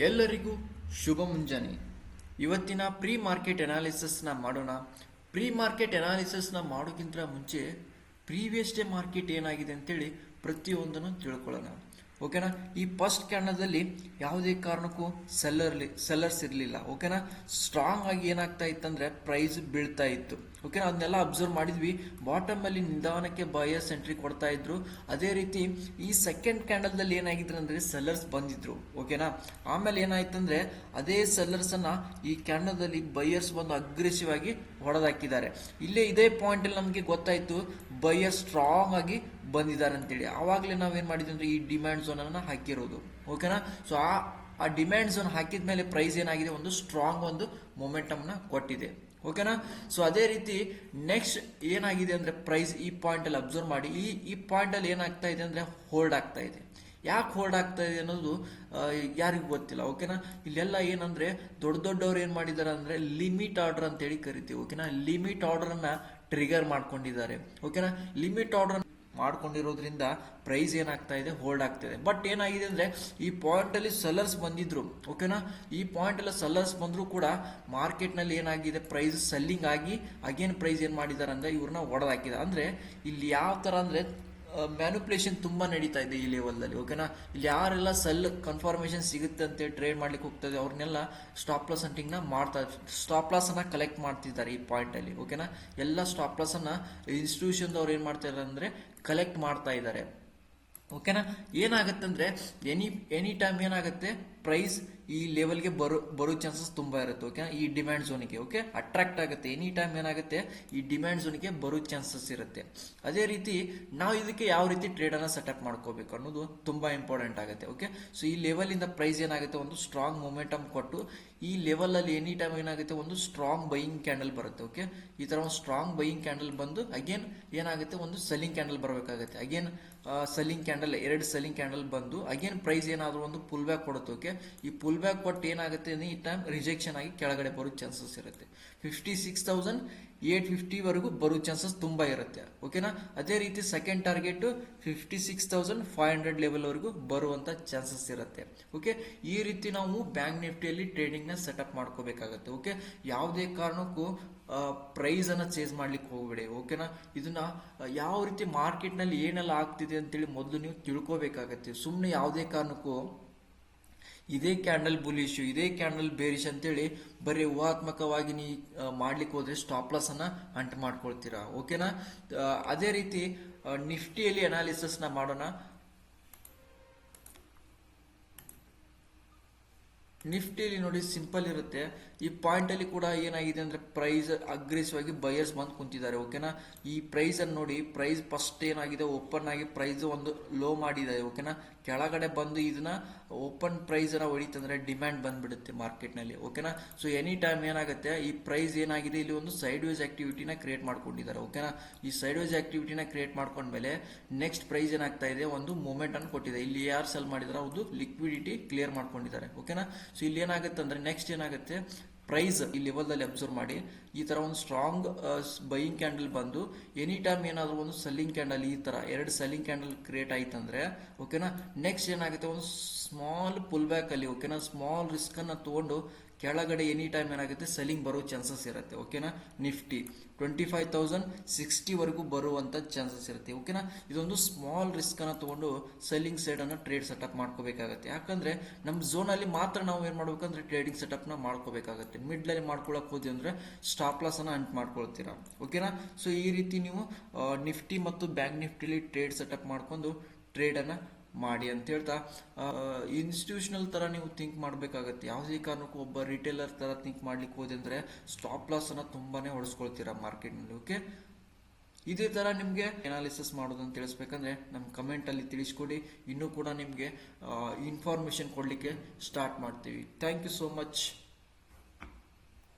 ಎಲ್ಲರಿಗೂ ಶುಭ ಮುಂಜಾನೆ. ಇವತ್ತಿನ ಪ್ರೀ ಮಾರ್ಕೆಟ್ ಅನಾಲಿಸಿಸ್ನ ಮಾಡೋಣ. ಪ್ರೀ ಮಾರ್ಕೆಟ್ ಅನಾಲಿಸಿಸ್ನ ಮಾಡೋಕ್ಕಿಂತ ಮುಂಚೆ ಪ್ರೀವಿಯಸ್ ಡೇ ಮಾರ್ಕೆಟ್ ಏನಾಗಿದೆ ಅಂತೇಳಿ ಪ್ರತಿಯೊಂದನ್ನು ತಿಳ್ಕೊಳ್ಳೋಣ. ಓಕೆನಾ. ಈ ಫಸ್ಟ್ ಕ್ಯಾಂಡಲ್ದಲ್ಲಿ ಯಾವುದೇ ಕಾರಣಕ್ಕೂ ಸೆಲ್ಲರ್ಸ್ ಇರಲಿಲ್ಲ. ಓಕೆನಾ. ಸ್ಟ್ರಾಂಗ್ ಆಗಿ ಏನಾಗ್ತಾ ಇತ್ತಂದ್ರೆ ಪ್ರೈಸ್ ಬೀಳ್ತಾ ಇತ್ತು. ಓಕೆನಾ. ಅದನ್ನೆಲ್ಲ ಅಬ್ಸರ್ವ್ ಮಾಡಿದ್ವಿ. ಬಾಟಮ್ ಅಲ್ಲಿ ನಿಧಾನಕ್ಕೆ ಬಯರ್ಸ್ ಎಂಟ್ರಿ ಕೊಡ್ತಾ ಇದ್ರು. ಅದೇ ರೀತಿ ಈ ಸೆಕೆಂಡ್ ಕ್ಯಾಂಡಲ್ದಲ್ಲಿ ಏನಾಗಿದ್ರು ಅಂದ್ರೆ ಸೆಲ್ಲರ್ಸ್ ಬಂದಿದ್ರು. ಓಕೆನಾ. ಆಮೇಲೆ ಏನಾಯ್ತಂದ್ರೆ ಅದೇ ಸೆಲ್ಲರ್ಸ್ ಅನ್ನ ಈ ಕ್ಯಾಂಡಲ್ದಲ್ಲಿ ಬಯರ್ಸ್ ಬಂದು ಅಗ್ರೆಸಿವ್ ಆಗಿ ಹೊಡೆದಾಕಿದ್ದಾರೆ. ಇಲ್ಲೇ ಇದೇ ಪಾಯಿಂಟ್ ಅಲ್ಲಿ ನಮಗೆ ಗೊತ್ತಾಯ್ತು ಬಯರ್ ಸ್ಟ್ರಾಂಗ್ ಆಗಿ ಬಂದಿದ್ದಾರೆ ಅಂತೇಳಿ. ಆವಾಗಲೇ ನಾವೇನು ಮಾಡಿದ್ವಿ ಅಂದ್ರೆ ಈ ಡಿಮ್ಯಾಂಡ್ ಝೋನ್ ಅನ್ನ ಹಾಕಿರೋದು. ಓಕೆನಾ. ಸೊ ಆ ಡಿಮ್ಯಾಂಡ್ ಝೋನ್ ಹಾಕಿದ ಮೇಲೆ ಪ್ರೈಸ್ ಏನಾಗಿದೆ, ಒಂದು ಸ್ಟ್ರಾಂಗ್ ಒಂದು ಮೊಮೆಂಟಮ್ನ ಕೊಟ್ಟಿದೆ. ಓಕೆನಾ. ಸೊ ಅದೇ ರೀತಿ ನೆಕ್ಸ್ಟ್ ಏನಾಗಿದೆ ಅಂದ್ರೆ ಪ್ರೈಸ್ ಈ ಪಾಯಿಂಟ್ ಅಲ್ಲಿ ಅಬ್ಸರ್ವ್ ಮಾಡಿ, ಈ ಪಾಯಿಂಟ್ ಅಲ್ಲಿ ಏನಾಗ್ತಾ ಇದೆ ಅಂದ್ರೆ ಹೋಲ್ಡ್ ಆಗ್ತಾ ಇದೆ. ಯಾಕೆ ಹೋಲ್ಡ್ ಆಗ್ತಾ ಇದೆ ಅನ್ನೋದು ಯಾರಿಗೂ ಗೊತ್ತಿಲ್ಲ. ಓಕೆನಾ. ಇಲ್ಲೆಲ್ಲ ಏನಂದ್ರೆ ದೊಡ್ಡವ್ರು ಏನ್ ಮಾಡಿದ್ದಾರೆ ಅಂದ್ರೆ ಲಿಮಿಟ್ ಆರ್ಡರ್ ಅಂತ ಹೇಳಿ ಕರಿತೀವಿ. ಓಕೆನಾ. ಲಿಮಿಟ್ ಆರ್ಡರ್ ಅನ್ನ ಟ್ರಿಗರ್ ಮಾಡ್ಕೊಂಡಿದ್ದಾರೆ. ಓಕೆನಾ. ಲಿಮಿಟ್ ಆರ್ಡರ್ ಮಾಡ್ಕೊಂಡಿರೋದ್ರಿಂದ ಪ್ರೈಸ್ ಏನಾಗ್ತಾ ಇದೆ, ಹೋಲ್ಡ್ ಆಗ್ತಾ ಇದೆ. ಬಟ್ ಏನಾಗಿದೆ ಅಂದ್ರೆ ಈ ಪಾಯಿಂಟ್ ಅಲ್ಲಿ ಸೆಲ್ಲರ್ಸ್ ಬಂದಿದ್ರು. ಓಕೆನಾ. ಈ ಪಾಯಿಂಟ್ ಅಲ್ಲಿ ಸೆಲ್ಲರ್ಸ್ ಬಂದ್ರು ಕೂಡ ಮಾರ್ಕೆಟ್ ನಲ್ಲಿ ಏನಾಗಿದೆ, ಪ್ರೈಸ್ ಸೆಲ್ಲಿಂಗ್ ಆಗಿ ಅಗೇನ್ ಪ್ರೈಸ್ ಏನ್ ಮಾಡಿದ್ದಾರೆ ಅಂದ್ರೆ ಇವ್ರನ್ನ ಹೊಡೆದಾಕಿದ್ದಾರೆ. ಅಂದ್ರೆ ಇಲ್ಲಿ ಯಾವ ತರ ಅಂದ್ರೆ ಮ್ಯಾನುಪ್ಯುಲೇಷನ್ ತುಂಬಾ ನಡೀತಾ ಇದೆ ಈ ಲೆವೆಲ್. ಓಕೆನಾ. ಇಲ್ಲಿ ಯಾರೆಲ್ಲ ಸೆಲ್ ಕನ್ಫರ್ಮೇಶನ್ ಸಿಗುತ್ತೆ ಅಂತ ಟ್ರೇಡ್ ಮಾಡ್ಲಿಕ್ಕೆ ಹೋಗ್ತದೆ ಅವ್ರನ್ನೆಲ್ಲ ಸ್ಟಾಪ್ ಲಾಸ್ ಹಂಟಿಂಗ್ ನ ಮಾಡ್ತಾ, ಸ್ಟಾಪ್ ಲಾಸ್ ಅನ್ನ ಕಲೆಕ್ಟ್ ಮಾಡ್ತಿದ್ದಾರೆ ಈ ಪಾಯಿಂಟ್ ಅಲ್ಲಿ. ಓಕೆನಾ. ಎಲ್ಲ ಸ್ಟಾಪ್ ಲಾಸ್ ಅನ್ನ ಇನ್ಸ್ಟಿಟ್ಯೂಷನ್ ಅವ್ರು ಏನ್ ಮಾಡ್ತಾ ಇದ್ದಾರೆ ಅಂದ್ರೆ ಕಲೆಕ್ಟ್ ಮಾಡ್ತಾ ಇದ್ದಾರೆ. ಓಕೆನಾ. ಏನಾಗುತ್ತೆ ಅಂದ್ರೆ ಎನಿ ಟೈಮ್ ಏನಾಗುತ್ತೆ ಪ್ರೈಸ್ ಈ ಲೆವೆಲ್ಗೆ ಬರೋ ಚಾನ್ಸಸ್ ತುಂಬಾ ಇರುತ್ತೆ. ಓಕೆ. ಈ ಡಿಮ್ಯಾಂಡ್ ಝೋನ್ಗೆ ಓಕೆ ಅಟ್ರಾಕ್ಟ್ ಆಗುತ್ತೆ. ಎನಿ ಟೈಮ್ ಏನಾಗುತ್ತೆ ಈ ಡಿಮ್ಯಾಂಡ್ ಝೋನ್ಗೆ ಬರೋ ಚಾನ್ಸಸ್ ಇರುತ್ತೆ. ಅದೇ ರೀತಿ ನಾವು ಇದಕ್ಕೆ ಯಾವ ರೀತಿ ಟ್ರೇಡ್ ಅನ್ನ ಸೆಟಪ್ ಮಾಡ್ಕೋಬೇಕು ಅನ್ನೋದು ತುಂಬಾ ಇಂಪಾರ್ಟೆಂಟ್ ಆಗುತ್ತೆ. ಓಕೆ. ಸೊ ಈ ಲೆವೆಲ್ ಇಂದ ಪ್ರೈಸ್ ಏನಾಗುತ್ತೆ, ಒಂದು ಸ್ಟ್ರಾಂಗ್ ಮೊಮೆಂಟಮ್ ಕೊಟ್ಟು ಈ ಲೆವೆಲ್ ಅಲ್ಲಿ ಎನಿ ಟೈಮ್ ಏನಾಗುತ್ತೆ ಒಂದು ಸ್ಟ್ರಾಂಗ್ ಬೈಯಿಂಗ್ ಕ್ಯಾಂಡಲ್ ಬರುತ್ತೆ. ಓಕೆ. ಈ ತರ ಒಂದು ಸ್ಟ್ರಾಂಗ್ ಬೈಯಿಂಗ್ ಕ್ಯಾಂಡಲ್ ಬಂದು ಅಗೇನ್ ಏನಾಗುತ್ತೆ ಒಂದು ಸೆಲ್ಲಿಂಗ್ ಕ್ಯಾಂಡಲ್ ಬರಬೇಕಾಗುತ್ತೆ. Again selling candle, 2 selling candle ಬಂದು ಅಗೇನ್ ಪ್ರೈಸ್ ಏನಾದ್ರು ಒಂದು ಪುಲ್ ಬ್ಯಾಕ್ ಕೊಡುತ್ತೆ. ಓಕೆ. ಈ ಪುಲ್ ಬ್ಯಾಕ್ ಕೊಟ್ಟು ಏನಾಗುತ್ತೆ ಈ ಟೈಮ್ ರಿಜೆಕ್ಷನ್ ಆಗಿ ಕೆಳಗಡೆ ಬರೋ ಚಾನ್ಸಸ್ ಇರುತ್ತೆ. 56,850 ವರೆಗೂ ಬರೋ ಚಾನ್ಸಸ್ ತುಂಬಾ ಇರುತ್ತೆ. ಓಕೆನಾ. ಅದೇ ರೀತಿ ಸೆಕೆಂಡ್ ಟಾರ್ಗೆಟ್ 56,500 ಲೆವೆಲ್ ವರೆಗೂ ಬರುವಂತ ಚಾನ್ಸಸ್ ಇರುತ್ತೆ. ಓಕೆ. ಈ ರೀತಿ ನಾವು ಬ್ಯಾಂಕ್ ನಿಫ್ಟಿಯಲ್ಲಿ ಟ್ರೇಡಿಂಗ್ ನ ಸೆಟಪ್ ಮಾಡ್ಕೋಬೇಕಾಗತ್ತೆ. ಓಕೆ. ಯಾವುದೇ ಕಾರಣಕ್ಕೂ ಪ್ರೈಸ್ ಅನ್ನ ಚೇಂಜ್ ಮಾಡ್ಲಿಕ್ಕೆ ಹೋಗ್ಬೇಡಿ. ಓಕೆನಾ. ಇದನ್ನ ಯಾವ ರೀತಿ ಮಾರ್ಕೆಟ್ ನಲ್ಲಿ ಏನೆಲ್ಲ ಆಗ್ತಿದೆ ಅಂತೇಳಿ ಮೊದಲು ನೀವು ತಿಳ್ಕೋಬೇಕಾಗತ್ತೆ. ಸುಮ್ಮನೆ ಯಾವುದೇ ಕಾರಣಕ್ಕೂ ಇದೇ ಕ್ಯಾಂಡಲ್ ಬುಲಿಶ್, ಇದೇ ಕ್ಯಾಂಡಲ್ ಬೇರಿಶ್ ಅಂತೇಳಿ ಬರೀ ಊಹಾತ್ಮಕವಾಗಿ ನೀ ಮಾಡ್ಲಿಕ್ಕೆ ಹೋದ್ರೆ ಸ್ಟಾಪ್ ಲಾಸ್ ಅನ್ನ ಅಂಟ್ ಮಾಡ್ಕೊಳ್ತೀರಾ. ಓಕೆನಾ. ಅದೇ ರೀತಿ ನಿಫ್ಟಿಯಲ್ಲಿ ಅನಾಲಿಸಿಸ್ ನ ಮಾಡೋಣ. ನಿಫ್ಟಿಲಿ ನೋಡಿ ಸಿಂಪಲ್ ಇರುತ್ತೆ. ಈ ಪಾಯಿಂಟ್ ಅಲ್ಲಿ ಕೂಡ ಏನಾಗಿದೆ ಅಂದ್ರೆ ಪ್ರೈಸ್ ಅಗ್ರೆಸಿವ್ ಆಗಿ ಬಯರ್ಸ್ ಬಂದು ಕುಂತಿದ್ದಾರೆ. ಓಕೆನಾ. ಈ ಪ್ರೈಸ್ ಅನ್ನು ನೋಡಿ, ಪ್ರೈಸ್ ಫಸ್ಟ್ ಏನಾಗಿದೆ ಓಪನ್ ಆಗಿ ಪ್ರೈಸ್ ಒಂದು ಲೋ ಮಾಡಿದೆ. ಓಕೆನಾ. ಕೆಳಗಡೆ ಬಂದು ಇದನ್ನ ಓಪನ್ ಪ್ರೈಸ್ ಅನ್ನ ಹೊಡಿತಂದ್ರೆ ಡಿಮ್ಯಾಂಡ್ ಬಂದ್ಬಿಡುತ್ತೆ ಮಾರ್ಕೆಟ್ ನಲ್ಲಿ. ಓಕೆನಾ. ಸೊ ಎನಿ ಟೈಮ್ ಏನಾಗುತ್ತೆ ಈ ಪ್ರೈಸ್ ಏನಾಗಿದೆ ಇಲ್ಲಿ ಒಂದು ಸೈಡ್ ವೇಸ್ ಆಕ್ಟಿವಿಟಿನ ಕ್ರಿಯೇಟ್ ಮಾಡ್ಕೊಂಡಿದ್ದಾರೆ. ಓಕೆನಾ. ಈ ಸೈಡ್ ವೇಸ್ ಆಕ್ಟಿವಿಟಿನ ಕ್ರಿಯೇಟ್ ಮಾಡ್ಕೊಂಡ್ಮೇಲೆ ನೆಕ್ಸ್ಟ್ ಪ್ರೈಸ್ ಏನಾಗ್ತಾ ಇದೆ, ಒಂದು ಮೂವ್ಮೆಂಟ್ ಅನ್ನು ಕೊಟ್ಟಿದೆ. ಇಲ್ಲಿ ಯಾರು ಸೆಲ್ ಮಾಡಿದಾರೆ ಅದು ಲಿಕ್ವಿಡಿಟಿ ಕ್ಲಿಯರ್ ಮಾಡ್ಕೊಂಡಿದ್ದಾರೆ. ಓಕೆನಾ. ಸೊ ಇಲ್ಲಿ ಏನಾಗುತ್ತೆ ಅಂದ್ರೆ ನೆಕ್ಸ್ಟ್ ಏನಾಗುತ್ತೆ ಪ್ರೈಸ್ ಈ ಲೆವೆಲ್ ಅಲ್ಲಿ ಅಬ್ಸರ್ವ್ ಮಾಡಿ ಈ ತರ ಒಂದು ಸ್ಟ್ರಾಂಗ್ ಬೈಯಿಂಗ್ ಕ್ಯಾಂಡಲ್ ಬಂದು ಎನಿ ಟೈಮ್ ಏನಾದ್ರು ಒಂದು ಸೆಲ್ಲಿಂಗ್ ಕ್ಯಾಂಡಲ್, ಈ ತರ 2 ಸೆಲ್ಲಿಂಗ್ ಕ್ಯಾಂಡಲ್ ಕ್ರಿಯೇಟ್ ಆಯ್ತಂದ್ರೆ ಓಕೆನಾ ನೆಕ್ಸ್ಟ್ ಏನಾಗುತ್ತೆ ಒಂದು ಸ್ಮಾಲ್ ಪುಲ್ ಬ್ಯಾಕ್ ಅಲ್ಲಿ ಓಕೆನಾ ಸ್ಮಾಲ್ ರಿಸ್ಕ್ ಅನ್ನ ತಗೊಂಡು ಕೆಳಗಡೆ ಎನಿ ಟೈಮ್ ಏನಾಗುತ್ತೆ ಸೆಲ್ಲಿಂಗ್ ಬರೋ ಚಾನ್ಸಸ್ ಇರುತ್ತೆ. ಓಕೆನಾ. ನಿಫ್ಟಿ 25,060 ವರೆಗೂ ಬರುವಂತ ಚಾನ್ಸಸ್ ಇರುತ್ತೆ. ಓಕೆನಾ. ಇದೊಂದು ಸ್ಮಾಲ್ ರಿಸ್ಕ್ ಅನ್ನ ತಗೊಂಡು ಸೆಲ್ಲಿಂಗ್ ಸೈಡ್ ಅನ್ನ ಟ್ರೇಡ್ ಸೆಟಪ್ ಮಾಡ್ಕೋಬೇಕಾಗುತ್ತೆ. ಯಾಕಂದ್ರೆ ನಮ್ಮ ಝೋನ್ ಅಲ್ಲಿ ಮಾತ್ರ ನಾವು ಏನ್ ಮಾಡ್ಬೇಕಂದ್ರೆ ಟ್ರೇಡಿಂಗ್ ಸೆಟಪ್ ನ ಮಾಡ್ಕೋಬೇಕಾಗುತ್ತೆ. ಮಿಡ್ ಅಲ್ಲಿ ಮಾಡ್ಕೊಳಕ್ ಹೋದ್ವಿ ಅಂದ್ರೆ ಸ್ಟಾಪ್ ಲಾಸ್ ಅನ್ನ ಅಂಟ್ ಮಾಡ್ಕೊಳ್ತೀರಾ. ಓಕೆನಾ. ಸೊ ಈ ರೀತಿ ನೀವು ನಿಫ್ಟಿ ಮತ್ತು ಬ್ಯಾಂಕ್ ನಿಫ್ಟಿಲಿ ಟ್ರೇಡ್ ಸೆಟಪ್ ಮಾಡ್ಕೊಂಡು ಟ್ರೇಡ್ ಅನ್ನ ಮಾಡಿ ಅಂತ ಹೇಳ್ತಾ, ಇನ್ಸ್ಟಿಟ್ಯೂಷನಲ್ ತರ ನೀವು ಥಿಂಕ್ ಮಾಡ್ಬೇಕಾಗತ್ತೆ. ಯಾವುದೇ ಕಾರಣಕ್ಕೂ ಒಬ್ಬ ರಿಟೇಲರ್ ತರ ಥಿಂಕ್ ಮಾಡ್ಲಿಕ್ಕೆ ಹೋದೆ ಅಂದ್ರೆ ಸ್ಟಾಪ್ ಲಾಸ್ ಅನ್ನ ತುಂಬಾನೇ ಹೊಡೆಸ್ಕೊಳ್ತೀರಾ ಮಾರ್ಕೆಟ್ ನಲ್ಲಿ. ಓಕೆ. ಇದೇ ತರ ನಿಮ್ಗೆ ಅನಾಲಿಸಿಸ್ ಮಾಡೋದನ್ನ ತಿಳಿಸ್ಬೇಕಂದ್ರೆ ನಮ್ ಕಮೆಂಟ್ ಅಲ್ಲಿ ತಿಳಿಸ್ಕೊಡಿ. ಇನ್ನೂ ಕೂಡ ನಿಮ್ಗೆ ಇನ್ಫಾರ್ಮೇಶನ್ ಕೊಡ್ಲಿಕ್ಕೆ ಸ್ಟಾರ್ಟ್ ಮಾಡ್ತೀವಿ. Thank you so much.